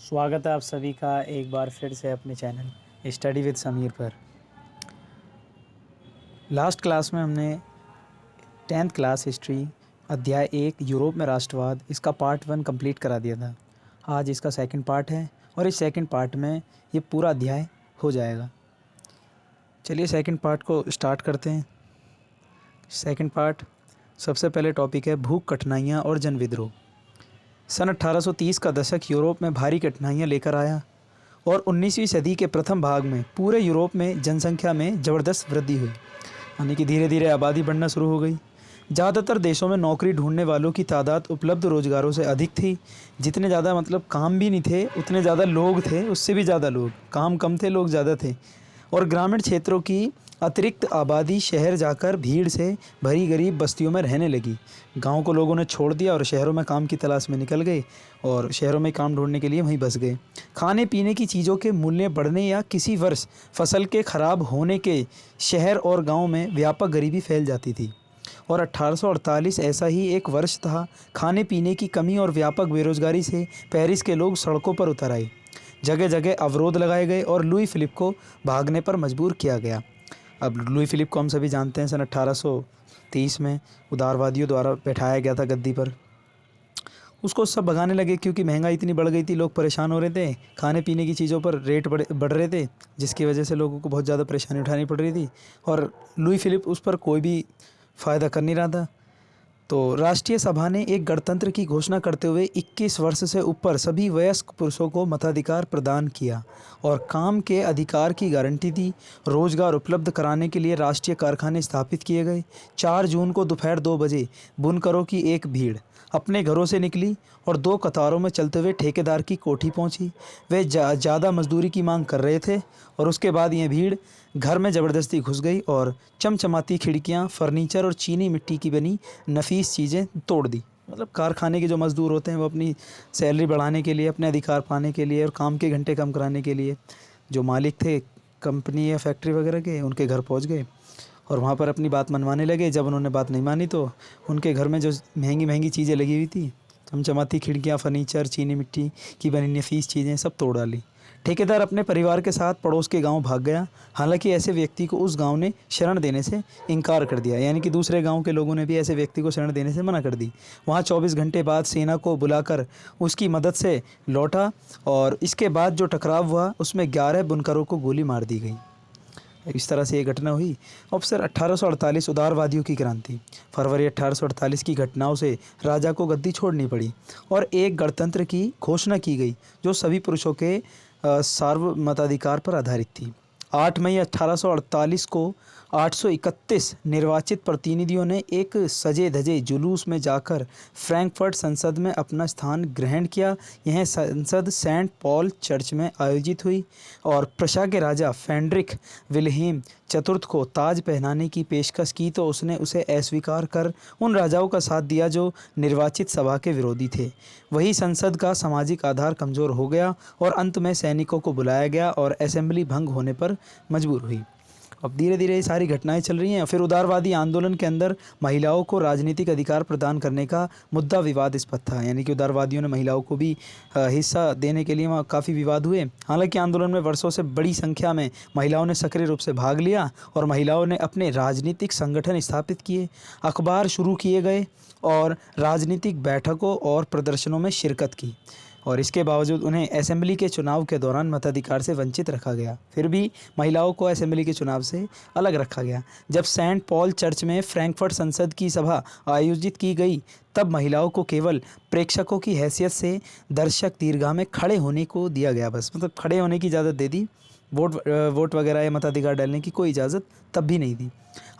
स्वागत है आप सभी का एक बार फिर से अपने चैनल स्टडी विद समीर पर। लास्ट क्लास में हमने 10th क्लास हिस्ट्री अध्याय 1 यूरोप में राष्ट्रवाद इसका पार्ट 1 कंप्लीट करा दिया था। आज इसका सेकंड पार्ट है और इस सेकंड पार्ट में ये पूरा अध्याय हो जाएगा। चलिए सेकंड पार्ट को स्टार्ट करते हैं। सेकंड पार्ट सबसे पहले टॉपिक है भूख कठिनाइयाँ और जन विद्रोह। सन 1830 का दशक यूरोप में भारी कठिनाइयाँ लेकर आया और 19वीं सदी के प्रथम भाग में पूरे यूरोप में जनसंख्या में ज़बरदस्त वृद्धि हुई, यानी कि धीरे धीरे आबादी बढ़ना शुरू हो गई। ज़्यादातर देशों में नौकरी ढूंढने वालों की तादाद उपलब्ध रोज़गारों से अधिक थी। जितने ज़्यादा काम भी नहीं थे उतने ज़्यादा लोग थे, उससे भी ज़्यादा लोग, काम कम थे लोग ज़्यादा थे। और ग्रामीण क्षेत्रों की अतिरिक्त आबादी शहर जाकर भीड़ से भरी गरीब बस्तियों में रहने लगी। गांव को लोगों ने छोड़ दिया और शहरों में काम की तलाश में निकल गए और शहरों में काम ढूंढने के लिए वहीं बस गए। खाने पीने की चीज़ों के मूल्य बढ़ने या किसी वर्ष फसल के खराब होने के शहर और गांव में व्यापक गरीबी फैल जाती थी। और 1848 ऐसा ही एक वर्ष था। खाने पीने की कमी और व्यापक बेरोजगारी से पेरिस के लोग सड़कों पर उतर आए। जगह जगह अवरोध लगाए गए और लुई फिलिप को भागने पर मजबूर किया गया। अब लुई फिलिप को हम सभी जानते हैं, सन 1830 में उदारवादियों द्वारा बैठाया गया था गद्दी पर। उसको सब भगाने लगे क्योंकि महंगाई इतनी बढ़ गई थी, लोग परेशान हो रहे थे, खाने पीने की चीज़ों पर रेट बढ़ रहे थे, जिसकी वजह से लोगों को बहुत ज़्यादा परेशानी उठानी पड़ रही थी और लुई फिलिप उस पर कोई भी फ़ायदा कर नहीं रहा था। तो राष्ट्रीय सभा ने एक गणतंत्र की घोषणा करते हुए 21 वर्ष से ऊपर सभी वयस्क पुरुषों को मताधिकार प्रदान किया और काम के अधिकार की गारंटी दी। रोजगार उपलब्ध कराने के लिए राष्ट्रीय कारखाने स्थापित किए गए। 4 जून को दोपहर 2 बजे बुनकरों की एक भीड़ अपने घरों से निकली और 2 कतारों में चलते हुए ठेकेदार की कोठी पहुंची। वे ज़्यादा मजदूरी की मांग कर रहे थे और उसके बाद ये भीड़ घर में ज़बरदस्ती घुस गई और चमचमाती खिड़कियां, फर्नीचर और चीनी मिट्टी की बनी नफीस चीज़ें तोड़ दी। मतलब कारखाने के जो मज़दूर होते हैं वो अपनी सैलरी बढ़ाने के लिए, अपने अधिकार पाने के लिए और काम के घंटे कम कराने के लिए जो मालिक थे कंपनी या फैक्ट्री वगैरह के, उनके घर पहुंच गए और वहाँ पर अपनी बात मनवाने लगे। जब उन्होंने बात नहीं मानी तो उनके घर में जो महंगी महंगी चीज़ें लगी हुई थी, चमचमाती खिड़कियाँ, फर्नीचर, चीनी मिट्टी की बनी नफीस चीज़ें सब तोड़ डाली। ठेकेदार अपने परिवार के साथ पड़ोस के गांव भाग गया। हालांकि ऐसे व्यक्ति को उस गांव ने शरण देने से इनकार कर दिया, यानी कि दूसरे गांव के लोगों ने भी ऐसे व्यक्ति को शरण देने से मना कर दी। वहां 24 घंटे बाद सेना को बुलाकर उसकी मदद से लौटा और इसके बाद जो टकराव हुआ उसमें 11 बुनकरों को गोली मार दी गई। इस तरह से ये घटना हुई। अब सर 1848 उदारवादियों की क्रांति। फरवरी 1848 की घटनाओं से राजा को गद्दी छोड़नी पड़ी और एक गणतंत्र की घोषणा की गई जो सभी पुरुषों के सार्वमताधिकार पर आधारित थी। 8 मई 1848 को 831 निर्वाचित प्रतिनिधियों ने एक सजे धजे जुलूस में जाकर फ्रैंकफर्ट संसद में अपना स्थान ग्रहण किया। यह संसद सेंट पॉल चर्च में आयोजित हुई और प्रशा के राजा फ्रेडरिक विल्हेम चतुर्थ को ताज पहनाने की पेशकश की तो उसने उसे अस्वीकार कर उन राजाओं का साथ दिया जो निर्वाचित सभा के विरोधी थे। वही संसद का सामाजिक आधार कमज़ोर हो गया और अंत में सैनिकों को बुलाया गया और असेंबली भंग होने पर मजबूर हुई। अब धीरे धीरे ये सारी घटनाएं चल रही हैं। फिर उदारवादी आंदोलन के अंदर महिलाओं को राजनीतिक अधिकार प्रदान करने का मुद्दा विवादास्पद था, यानी कि उदारवादियों ने महिलाओं को भी हिस्सा देने के लिए वहाँ काफ़ी विवाद हुए। हालांकि आंदोलन में वर्षों से बड़ी संख्या में महिलाओं ने सक्रिय रूप से भाग लिया और महिलाओं ने अपने राजनीतिक संगठन स्थापित किए, अखबार शुरू किए गए और राजनीतिक बैठकों और प्रदर्शनों में शिरकत की और इसके बावजूद उन्हें असेंबली के चुनाव के दौरान मताधिकार से वंचित रखा गया। फिर भी महिलाओं को असेंबली के चुनाव से अलग रखा गया। जब सेंट पॉल चर्च में फ्रैंकफर्ट संसद की सभा आयोजित की गई तब महिलाओं को केवल प्रेक्षकों की हैसियत से दर्शक दीर्घा में खड़े होने को दिया गया। बस मतलब खड़े होने की इजाज़त दे दी, वोट वगैरह या मताधिकार डालने की कोई इजाज़त तब भी नहीं दी।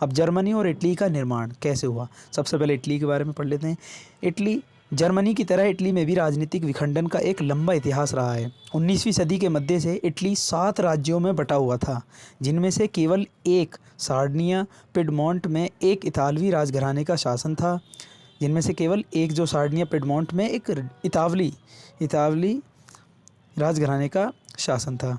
अब जर्मनी और इटली का निर्माण कैसे हुआ, सबसे पहले इटली के बारे में पढ़ लेते हैं। इटली जर्मनी की तरह इटली में भी राजनीतिक विखंडन का एक लंबा इतिहास रहा है। 19वीं सदी के मध्य से इटली 7 राज्यों में बटा हुआ था, जिनमें से केवल एक सार्डिनिया पिडमोंट में एक इतालवी राजघराने का शासन था। जिनमें से केवल एक जो सार्डिनिया पिडमोंट में एक इतालवी राजघराने का शासन था।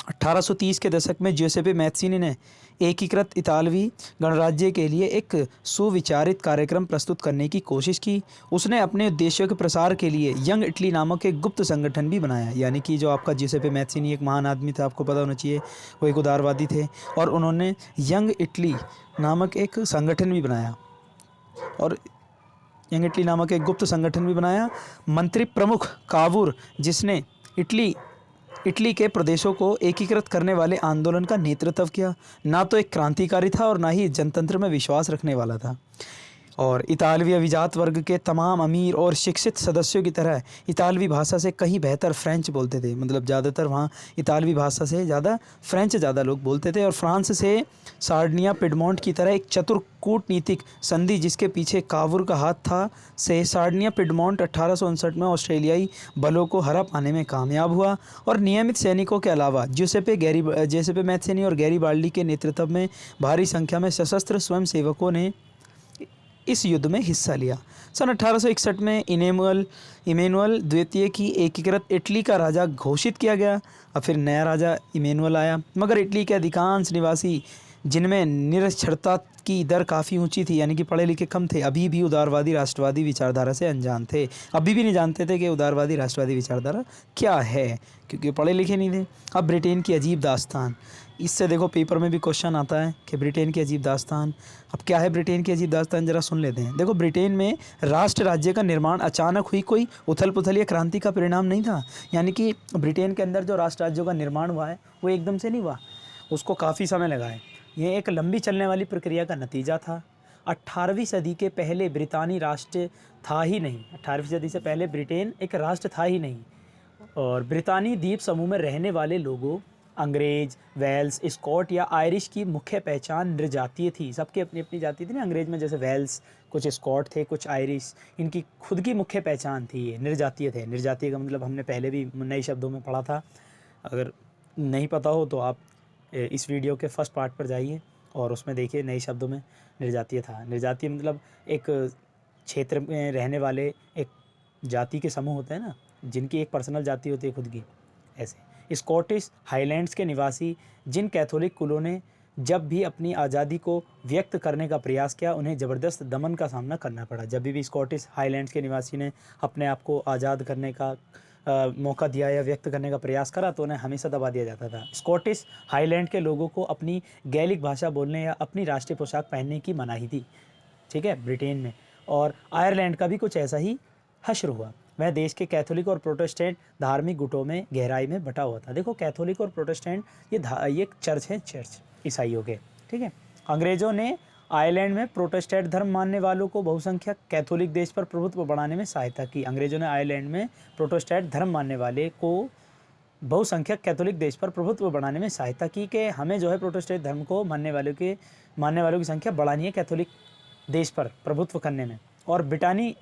1830 के दशक में ज्यूसेppe मैत्सिनी ने एकीकृत इतालवी गणराज्य के लिए एक सुविचारित कार्यक्रम प्रस्तुत करने की कोशिश की। उसने अपने उद्देश्यों के प्रसार के लिए यंग इटली नामक एक गुप्त संगठन भी बनाया, यानी कि जो आपका जिसेपे मैत्सिनी एक महान आदमी था, आपको पता होना चाहिए, वो एक उदारवादी थे, और उन्होंने यंग इटली नामक एक संगठन भी बनाया, और यंग इटली नामक एक गुप्त संगठन भी बनाया। मंत्री प्रमुख कावूर, जिसने इटली के प्रदेशों को एकीकृत करने वाले आंदोलन का नेतृत्व किया, ना तो एक क्रांतिकारी था और ना ही जनतंत्र में विश्वास रखने वाला था। और इतालवी अभिजात वर्ग के तमाम अमीर और शिक्षित सदस्यों की तरह इतालवी भाषा से कहीं बेहतर फ्रेंच बोलते थे। मतलब ज़्यादातर वहाँ इतालवी भाषा से ज़्यादा फ्रेंच ज़्यादा लोग बोलते थे। और फ्रांस से सार्डिनिया पिडमोंट की तरह एक चतुर कूटनीतिक संधि जिसके पीछे कावूर का हाथ था, से सार्डिनिया पिडमोंट 1859 में ऑस्ट्रेलियाई बलों को हरा पाने में कामयाब हुआ। और नियमित सैनिकों के अलावा जिसेपे मैत्सिनी और गैरिबाल्डी के नेतृत्व में भारी संख्या में सशस्त्र स्वयंसेवकों ने इस युद्ध में हिस्सा लिया। सन 1861 में इमैनुअल द्वितीय की एकीकृत इटली का राजा घोषित किया गया। अब फिर नया राजा इमैनुअल आया, मगर इटली के अधिकांश निवासी, जिनमें निरक्षरता की दर काफ़ी ऊंची थी, यानी कि पढ़े लिखे कम थे, अभी भी उदारवादी राष्ट्रवादी विचारधारा से अनजान थे। अभी भी नहीं जानते थे कि उदारवादी राष्ट्रवादी विचारधारा क्या है, क्योंकि पढ़े लिखे नहीं थे। अब ब्रिटेन की अजीब दास्तान, इससे देखो पेपर में भी क्वेश्चन आता है कि ब्रिटेन की अजीब दास्तान। अब क्या है ब्रिटेन की अजीब दास्तान, जरा सुन लेते हैं। देखो, ब्रिटेन में राष्ट्र राज्य का निर्माण अचानक हुई कोई उथल पुथल या क्रांति का परिणाम नहीं था। यानी कि ब्रिटेन के अंदर जो राष्ट्र राज्यों का निर्माण हुआ है वो एकदम से नहीं हुआ, उसको काफ़ी समय लगा है। ये एक लंबी चलने वाली प्रक्रिया का नतीजा था। 18वीं सदी के पहले ब्रितानी राष्ट्र था ही नहीं। 18वीं सदी से पहले ब्रिटेन एक राष्ट्र था ही नहीं। और ब्रितानी द्वीप समूह में रहने वाले लोगों, अंग्रेज, वेल्स, स्कॉट या आयरिश की मुख्य पहचान नृजातीय थी। सबकी अपनी अपनी जाति थी ना। अंग्रेज में जैसे वेल्स, कुछ स्कॉट थे, कुछ आयरिश, इनकी खुद की मुख्य पहचान थी। ये नृजातीय थे। नृजातीय का मतलब हमने पहले भी नए शब्दों में पढ़ा था। अगर नहीं पता हो तो आप इस वीडियो के फर्स्ट पार्ट पर जाइए और उसमें देखिए, नए शब्दों में नृजातीय था। नृजातीय मतलब एक क्षेत्र में रहने वाले एक जाति के समूह होते हैं ना, जिनकी एक पर्सनल जाति होती है खुद की। ऐसे स्कॉटिश हाईलैंड्स के निवासी, जिन कैथोलिक कुलों ने जब भी अपनी आज़ादी को व्यक्त करने का प्रयास किया, उन्हें ज़बरदस्त दमन का सामना करना पड़ा। जब भी स्कॉटिश हाईलैंड्स के निवासी ने अपने आप को आज़ाद करने का मौका दिया या व्यक्त करने का प्रयास करा, तो उन्हें हमेशा दबा दिया जाता था। स्कॉटिश हाईलैंड के लोगों को अपनी गैलिक भाषा बोलने या अपनी राष्ट्रीय पोशाक पहनने की मनाही थी, ठीक है, ब्रिटेन में। और आयरलैंड का भी कुछ ऐसा ही हश्र हुआ। वह देश के कैथोलिक और प्रोटेस्टेंट धार्मिक गुटों में गहराई में बटा हुआ था। देखो, कैथोलिक और प्रोटेस्टेंट ये चर्च है, चर्च ईसाइयों के, ठीक है। अंग्रेज़ों ने आयरलैंड में प्रोटेस्टेंट धर्म मानने वालों को बहुसंख्यक कैथोलिक देश पर प्रभुत्व बढ़ाने में सहायता की। अंग्रेज़ों ने आयरलैंड में प्रोटेस्टेंट धर्म मानने वाले को बहुसंख्यक कैथोलिक देश पर प्रभुत्व बढ़ाने में सहायता की कि हमें जो है प्रोटेस्टेंट धर्म को मानने वालों की संख्या बढ़ानी है कैथोलिक देश पर प्रभुत्व करने में। और ब्रिटानी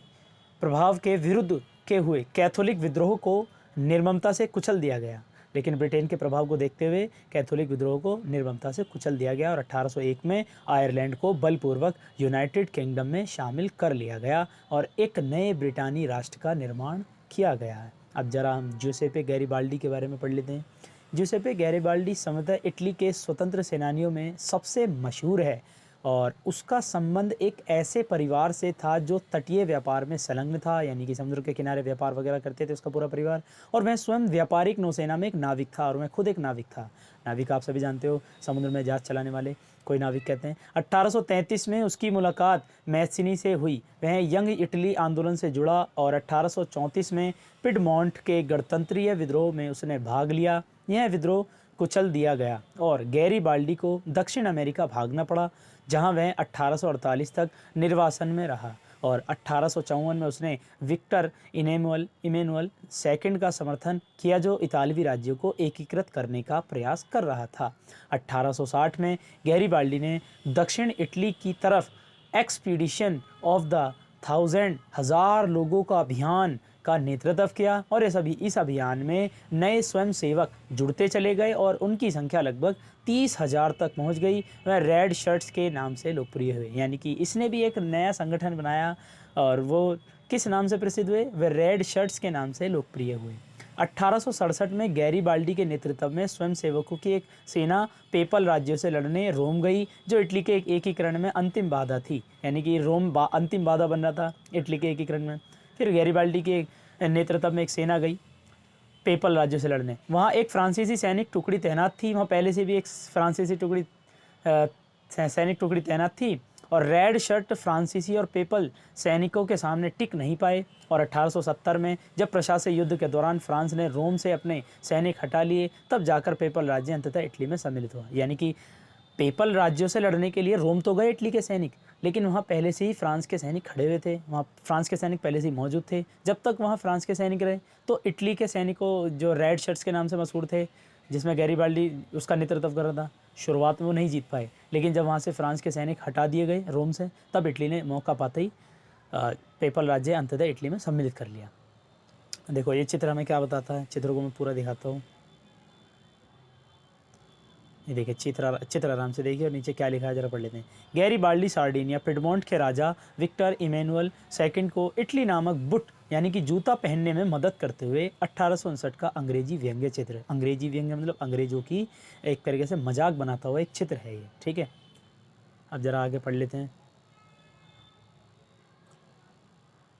प्रभाव के विरुद्ध के हुए कैथोलिक विद्रोह को निर्ममता से कुचल दिया गया। लेकिन ब्रिटेन के प्रभाव को देखते हुए कैथोलिक विद्रोह को निर्ममता से कुचल दिया गया और 1801 में आयरलैंड को बलपूर्वक यूनाइटेड किंगडम में शामिल कर लिया गया और एक नए ब्रिटानी राष्ट्र का निर्माण किया गया है। अब जरा हम ज्यूसेppe गैरिबाल्डी के बारे में पढ़ लेते हैं। ज्यूसेppe गैरिबाल्डी संभवतः इटली के स्वतंत्र सेनानियों में सबसे मशहूर है और उसका संबंध एक ऐसे परिवार से था जो तटीय व्यापार में संलग्न था, यानी कि समुद्र के किनारे व्यापार वगैरह करते थे उसका पूरा परिवार। और वह स्वयं व्यापारिक नौसेना में एक नाविक था और वह खुद एक नाविक था। नाविक आप सभी जानते हो, समुद्र में जहाज चलाने वाले कोई नाविक कहते हैं। 1833 में उसकी मुलाकात मैत्सिनी से हुई। वह यंग इटली आंदोलन से जुड़ा और 1834 में पिडमोंट के गणतंत्रीय विद्रोह में उसने भाग लिया। यह विद्रोह कुचल दिया गया और गैरिबाल्डी को दक्षिण अमेरिका भागना पड़ा, जहां वह 1848 तक निर्वासन में रहा और 1854 में उसने विक्टर इमैनुअल सेकंड का समर्थन किया, जो इतालवी राज्यों को एकीकृत करने का प्रयास कर रहा था। 1860 में गैरिबाल्डी ने दक्षिण इटली की तरफ एक्सपीडिशन ऑफ द 1000 लोगों का अभियान का नेतृत्व किया और इस अभियान में नए स्वयंसेवक जुड़ते चले गए और उनकी संख्या लगभग 30,000 तक पहुंच गई। वह रेड शर्ट्स के नाम से लोकप्रिय हुए, यानी कि इसने भी एक नया संगठन बनाया और वो किस नाम से प्रसिद्ध हुए? वह रेड शर्ट्स के नाम से लोकप्रिय हुए। 1867 में गैरीबाल्डी के नेतृत्व में स्वयंसेवकों की एक सेना पेपल राज्यों से लड़ने रोम गई, जो इटली के एक एकीकरण में अंतिम बाधा थी। यानी कि रोम अंतिम बाधा बन रहा था इटली के एकीकरण में। फिर गैरीबाल्डी के नेतृत्व में एक सेना गई पेपल राज्यों से लड़ने। वहाँ एक फ्रांसीसी सैनिक टुकड़ी तैनात थी, वहाँ पहले से भी एक फ्रांसीसी सैनिक टुकड़ी तैनात थी, और रेड शर्ट फ्रांसीसी और पेपल सैनिकों के सामने टिक नहीं पाए। और 1870 में जब प्रशासक युद्ध के दौरान फ्रांस ने रोम से अपने सैनिक हटा लिए, तब जाकर पेपल राज्य अंततः इटली में सम्मिलित हुआ। यानी कि पेपल राज्यों से लड़ने के लिए रोम तो गए इटली के सैनिक, लेकिन वहाँ पहले से ही फ्रांस के सैनिक खड़े हुए थे, वहाँ फ्रांस के सैनिक पहले से ही मौजूद थे। जब तक वहाँ फ्रांस के सैनिक रहे तो इटली के सैनिकों, जो रेड शर्ट्स के नाम से मशहूर थे, जिसमें गैरीबाल्डी उसका नेतृत्व कर रहा था, शुरुआत में वो नहीं जीत पाए। लेकिन जब वहाँ से फ्रांस के सैनिक हटा दिए गए रोम से, तब इटली ने मौका पाते ही पेपल राज्य अंततः इटली में सम्मिलित कर लिया। देखो ये चित्र हमें क्या बताता है, चित्र को मैं पूरा दिखाता हूँ। ये देखिए चित्र आराम से देखिए, और नीचे क्या लिखा है जरा पढ़ लेते हैं। गैरीबाल्डी सार्डिनिया पिडमोंट के राजा विक्टर इमैनुअल सेकंड को इटली नामक बुट यानी कि जूता पहनने में मदद करते हुए 1859 का अंग्रेजी व्यंग्य चित्र, अंग्रेजी व्यंग्य मतलब अंग्रेजों की एक तरीके से मजाक बनाता हुआ एक चित्र है ये, ठीक है। अब जरा आगे पढ़ लेते हैं।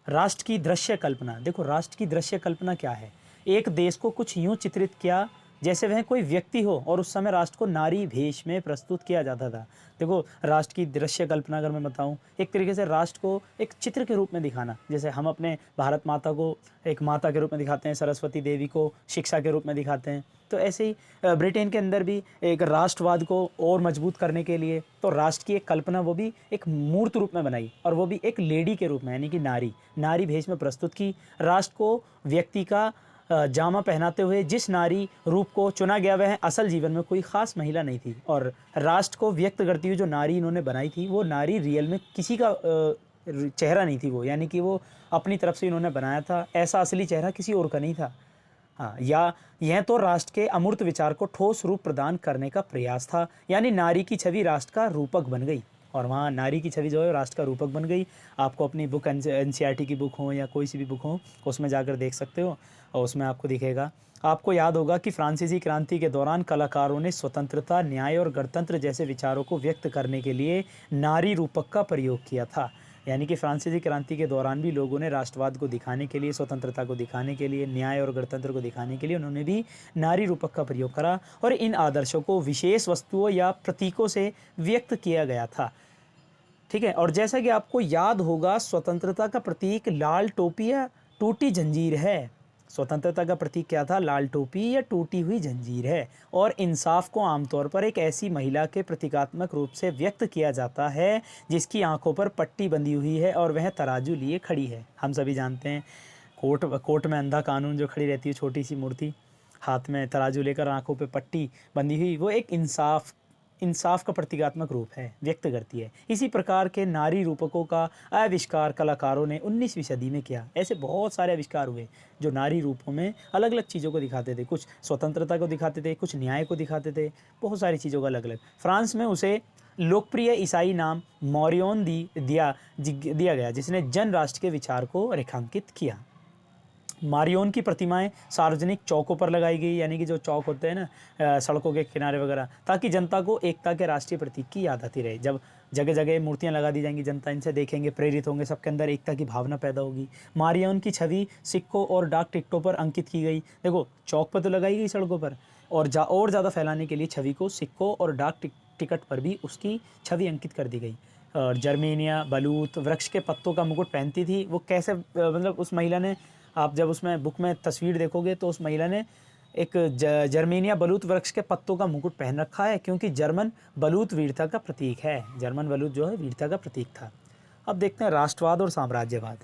राष्ट्र की दृश्य कल्पना। देखो राष्ट्र की दृश्य कल्पना क्या है, एक देश को कुछ यूं चित्रित किया जैसे वह कोई व्यक्ति हो, और उस समय राष्ट्र को नारी भेष में प्रस्तुत किया जाता था। देखो राष्ट्र की दृश्य कल्पना अगर मैं बताऊं, एक तरीके से राष्ट्र को एक चित्र के रूप में दिखाना, जैसे हम अपने भारत माता को एक माता के रूप में दिखाते हैं, सरस्वती देवी को शिक्षा के रूप में दिखाते हैं, तो ऐसे ही ब्रिटेन के अंदर भी एक राष्ट्रवाद को और मजबूत करने के लिए तो राष्ट्र की एक कल्पना वो भी एक मूर्त रूप में बनाई, और वो भी एक लेडी के रूप में, यानी कि नारी भेष में प्रस्तुत की। राष्ट्र को व्यक्ति का जामा पहनाते हुए जिस नारी रूप को चुना गया वह असल जीवन में कोई ख़ास महिला नहीं थी, और राष्ट्र को व्यक्त करती हुई जो नारी इन्होंने बनाई थी वो नारी रियल में किसी का चेहरा नहीं थी वो, यानी कि वो अपनी तरफ से इन्होंने बनाया था, ऐसा असली चेहरा किसी और का नहीं था। हाँ, या यह तो राष्ट्र के अमूर्त विचार को ठोस रूप प्रदान करने का प्रयास था, यानी नारी की छवि राष्ट्र का रूपक बन गई, और वहाँ नारी की छवि जो है राष्ट्र का रूपक बन गई। आपको अपनी बुक एनसीईआरटी की बुक हो या कोई सी भी बुक हो, उसमें जाकर देख सकते हो, और उसमें आपको दिखेगा। आपको याद होगा कि फ्रांसीसी क्रांति के दौरान कलाकारों ने स्वतंत्रता, न्याय और गणतंत्र जैसे विचारों को व्यक्त करने के लिए नारी रूपक का प्रयोग किया था। यानी कि फ्रांसीसी क्रांति के दौरान भी लोगों ने राष्ट्रवाद को दिखाने के लिए, स्वतंत्रता को दिखाने के लिए, न्याय और गणतंत्र को दिखाने के लिए उन्होंने भी नारी रूपक का प्रयोग करा, और इन आदर्शों को विशेष वस्तुओं या प्रतीकों से व्यक्त किया गया था, ठीक है। और जैसा कि आपको याद होगा, स्वतंत्रता का प्रतीक लाल टोपी या टूटी जंजीर है। स्वतंत्रता का प्रतीक क्या था, लाल टोपी या टूटी हुई जंजीर है। और इंसाफ को आमतौर पर एक ऐसी महिला के प्रतीकात्मक रूप से व्यक्त किया जाता है जिसकी आंखों पर पट्टी बंधी हुई है और वह तराजू लिए खड़ी है। हम सभी जानते हैं कोर्ट में अंधा कानून जो खड़ी रहती है, छोटी सी मूर्ति हाथ में तराजू लेकर, आंखों पे पट्टी बंधी हुई, वो एक इंसाफ का प्रतीकात्मक रूप है, व्यक्त करती है। इसी प्रकार के नारी रूपकों का आविष्कार कलाकारों ने 19वीं सदी में किया। ऐसे बहुत सारे आविष्कार हुए जो नारी रूपों में अलग अलग चीज़ों को दिखाते थे, कुछ स्वतंत्रता को दिखाते थे, कुछ न्याय को दिखाते थे, बहुत सारी चीज़ों का अलग अलग। फ्रांस में उसे लोकप्रिय ईसाई नाम मॉरियन दिया गया, जिसने जन राष्ट्र के विचार को रेखांकित किया। मारियोन की प्रतिमाएं सार्वजनिक चौकों पर लगाई गई, यानी कि जो चौक होते हैं ना सड़कों के किनारे वगैरह, ताकि जनता को एकता के राष्ट्रीय प्रतीक की याद आती रहे। जब जगह जगह मूर्तियां लगा दी जाएंगी, जनता इनसे देखेंगे, प्रेरित होंगे, सबके अंदर एकता की भावना पैदा होगी। मारियोन की छवि सिक्कों और डाक टिकटों पर अंकित की गई। देखो चौक पर तो लगाई गई सड़कों पर, और ज़्यादा फैलाने के लिए छवि को सिक्कों और डाक टिकट पर भी उसकी छवि अंकित कर दी गई। और जर्मेनिया बलूत वृक्ष के पत्तों का मुकुट पहनती थी। वो कैसे, मतलब उस महिला ने, आप जब उसमें बुक में तस्वीर देखोगे तो उस महिला ने एक जर्मेनिया बलूत वृक्ष के पत्तों का मुकुट पहन रखा है, क्योंकि जर्मन बलूत वीरता का प्रतीक है। जर्मन बलूत जो है वीरता का प्रतीक था। अब देखते हैं राष्ट्रवाद और साम्राज्यवाद।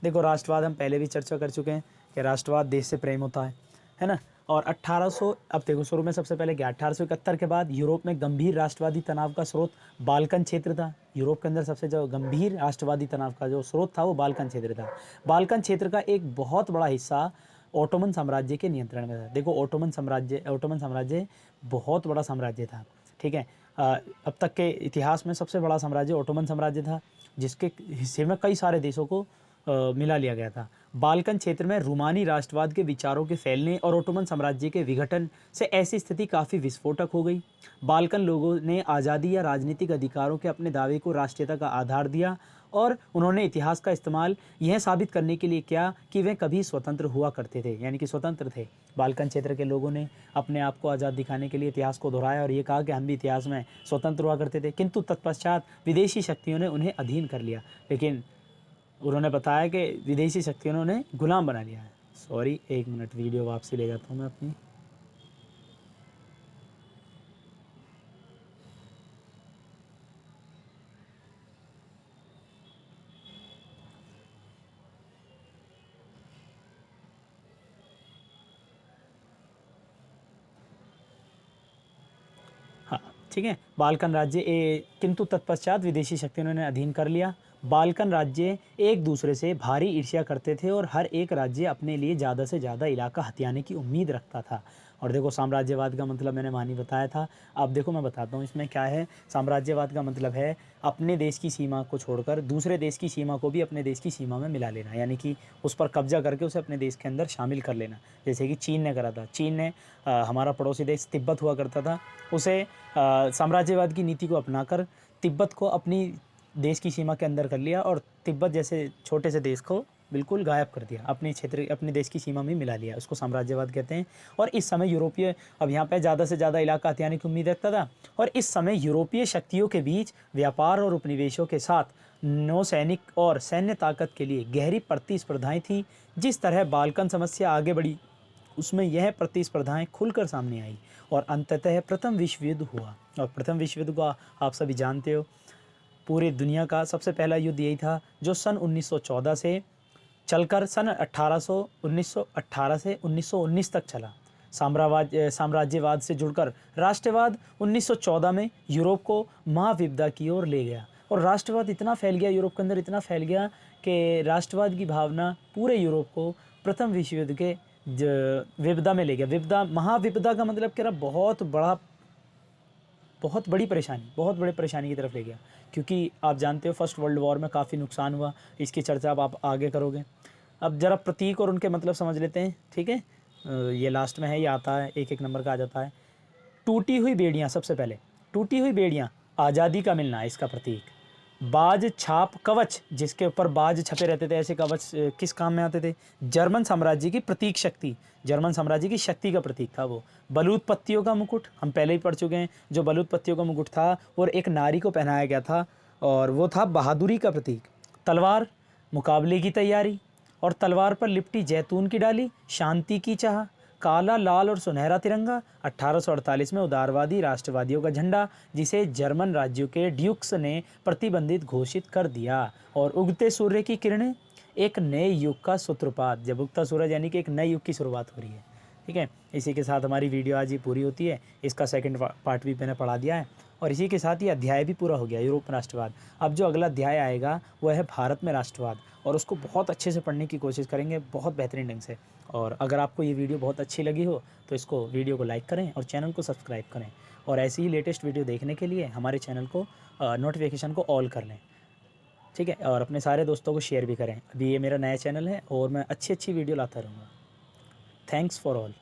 देखो राष्ट्रवाद हम पहले भी चर्चा कर चुके हैं कि राष्ट्रवाद देश से प्रेम होता है ना। और 1800, अब देखो शुरू में सबसे पहले क्या, 1871 के बाद यूरोप में गंभीर राष्ट्रवादी तनाव का स्रोत बाल्कन क्षेत्र था। यूरोप के अंदर सबसे जो गंभीर राष्ट्रवादी तनाव का जो स्रोत था वो बाल्कन क्षेत्र था। बाल्कन क्षेत्र का एक बहुत बड़ा हिस्सा ओटोमन साम्राज्य के नियंत्रण में था। देखो ओटोमन साम्राज्य बहुत बड़ा साम्राज्य था, ठीक है। अब तक के इतिहास में सबसे बड़ा साम्राज्य ओटोमन साम्राज्य था, जिसके हिस्से में कई सारे देशों को मिला लिया गया था। बाल्कन क्षेत्र में रूमानी राष्ट्रवाद के विचारों के फैलने और ओटोमन साम्राज्य के विघटन से ऐसी स्थिति काफ़ी विस्फोटक हो गई। बाल्कन लोगों ने आज़ादी या राजनीतिक अधिकारों के अपने दावे को राष्ट्रीयता का आधार दिया और उन्होंने इतिहास का इस्तेमाल यह साबित करने के लिए किया कि वे कभी स्वतंत्र हुआ करते थे, यानी कि स्वतंत्र थे। बाल्कन क्षेत्र के लोगों ने अपने आप को आज़ाद दिखाने के लिए इतिहास को दोहराया और ये कहा कि हम भी इतिहास में स्वतंत्र हुआ करते थे, किंतु तत्पश्चात विदेशी शक्तियों ने उन्हें अधीन कर लिया। लेकिन उन्होंने बताया कि विदेशी शक्तियों ने उन्हें गुलाम बना लिया है। सॉरी, एक मिनट, वीडियो वापसी ले जाता हूँ मैं अपनी। हाँ, ठीक है। बाल्कन राज्य किंतु तत्पश्चात विदेशी शक्तियों ने उन्हें अधीन कर लिया। बाल्कन राज्य एक दूसरे से भारी ईर्ष्या करते थे और हर एक राज्य अपने लिए ज़्यादा से ज़्यादा इलाका हथियाने की उम्मीद रखता था। और देखो, साम्राज्यवाद का मतलब मैंने मानी बताया था। अब देखो मैं बताता हूँ इसमें क्या है। साम्राज्यवाद का मतलब है अपने देश की सीमा को छोड़कर दूसरे देश की सीमा को भी अपने देश की सीमा में मिला लेना, यानी कि उस पर कब्जा करके उसे अपने देश के अंदर शामिल कर लेना। जैसे कि चीन ने करा था। चीन ने हमारा पड़ोसी देश तिब्बत हुआ करता था, उसे साम्राज्यवाद की नीति को अपनाकर तिब्बत को अपनी देश की सीमा के अंदर कर लिया और तिब्बत जैसे छोटे से देश को बिल्कुल गायब कर दिया, अपने क्षेत्र अपने देश की सीमा में मिला लिया। उसको साम्राज्यवाद कहते हैं। और इस समय यूरोपीय, अब यहाँ पे ज़्यादा से ज़्यादा इलाका हथियाने की उम्मीद रखता था। और इस समय यूरोपीय शक्तियों के बीच व्यापार और उपनिवेशों के साथ नौसैनिक और सैन्य ताकत के लिए गहरी प्रतिस्पर्धाएं थीं। जिस तरह बाल्कन समस्या आगे बढ़ी, उसमें यह प्रतिस्पर्धाएं खुलकर सामने आई और अंततः प्रथम विश्व युद्ध हुआ। और प्रथम विश्व युद्ध को आप सभी जानते हो, पूरी दुनिया का सबसे पहला युद्ध यही था जो सन 1914 से चलकर सन 1918 से 1919 तक चला। साम्राज्यवाद से जुड़कर राष्ट्रवाद 1914 में यूरोप को महाविपदा की ओर ले गया। और राष्ट्रवाद इतना फैल गया, यूरोप के अंदर इतना फैल गया कि राष्ट्रवाद की भावना पूरे यूरोप को प्रथम विश्व युद्ध के विपदा में ले गया। विपदा, महाविपदा का मतलब कह रहा बहुत बड़ी परेशानी की तरफ ले गया। क्योंकि आप जानते हो फर्स्ट वर्ल्ड वॉर में काफ़ी नुकसान हुआ। इसकी चर्चा अब आप आगे करोगे। अब ज़रा प्रतीक और उनके मतलब समझ लेते हैं, ठीक है। ये लास्ट में है, ये आता है, एक एक नंबर का आ जाता है। टूटी हुई बेड़ियाँ, सबसे पहले टूटी हुई बेड़ियाँ, आज़ादी का मिलना इसका प्रतीक। बाज छाप कवच, जिसके ऊपर बाज छपे रहते थे, ऐसे कवच किस काम में आते थे? जर्मन साम्राज्य की प्रतीक शक्ति, जर्मन साम्राज्य की शक्ति का प्रतीक था वो। बलूत पत्तियों का मुकुट, हम पहले ही पढ़ चुके हैं। जो बलूत पत्तियों का मुकुट था और एक नारी को पहनाया गया था और वो था बहादुरी का प्रतीक। तलवार, मुकाबले की तैयारी, और तलवार पर लिपटी जैतून की डाली, शांति की चाह। काला, लाल और सुनहरा तिरंगा, 1848 में उदारवादी राष्ट्रवादियों का झंडा, जिसे जर्मन राज्यों के ड्यूक्स ने प्रतिबंधित घोषित कर दिया। और उगते सूर्य की किरणें, एक नए युग का सूत्रपात। जब उगता सूरज यानी कि एक नए युग की शुरुआत हो रही है, ठीक है। इसी के साथ हमारी वीडियो आज ही पूरी होती है। इसका सेकंड पार्ट भी मैंने पढ़ा दिया है और इसी के साथ ये अध्याय भी पूरा हो गया, यूरोप में राष्ट्रवाद। अब जो अगला अध्याय आएगा वह है भारत में राष्ट्रवाद, और उसको बहुत अच्छे से पढ़ने की कोशिश करेंगे, बहुत बेहतरीन ढंग से। और अगर आपको ये वीडियो बहुत अच्छी लगी हो तो इसको वीडियो को लाइक करें और चैनल को सब्सक्राइब करें। और ऐसी ही लेटेस्ट वीडियो देखने के लिए हमारे चैनल को नोटिफिकेशन को ऑल कर लें, ठीक है। और अपने सारे दोस्तों को शेयर भी करें। अभी ये मेरा नया चैनल है और मैं अच्छी वीडियो लाता रहूँगा। Thanks for all.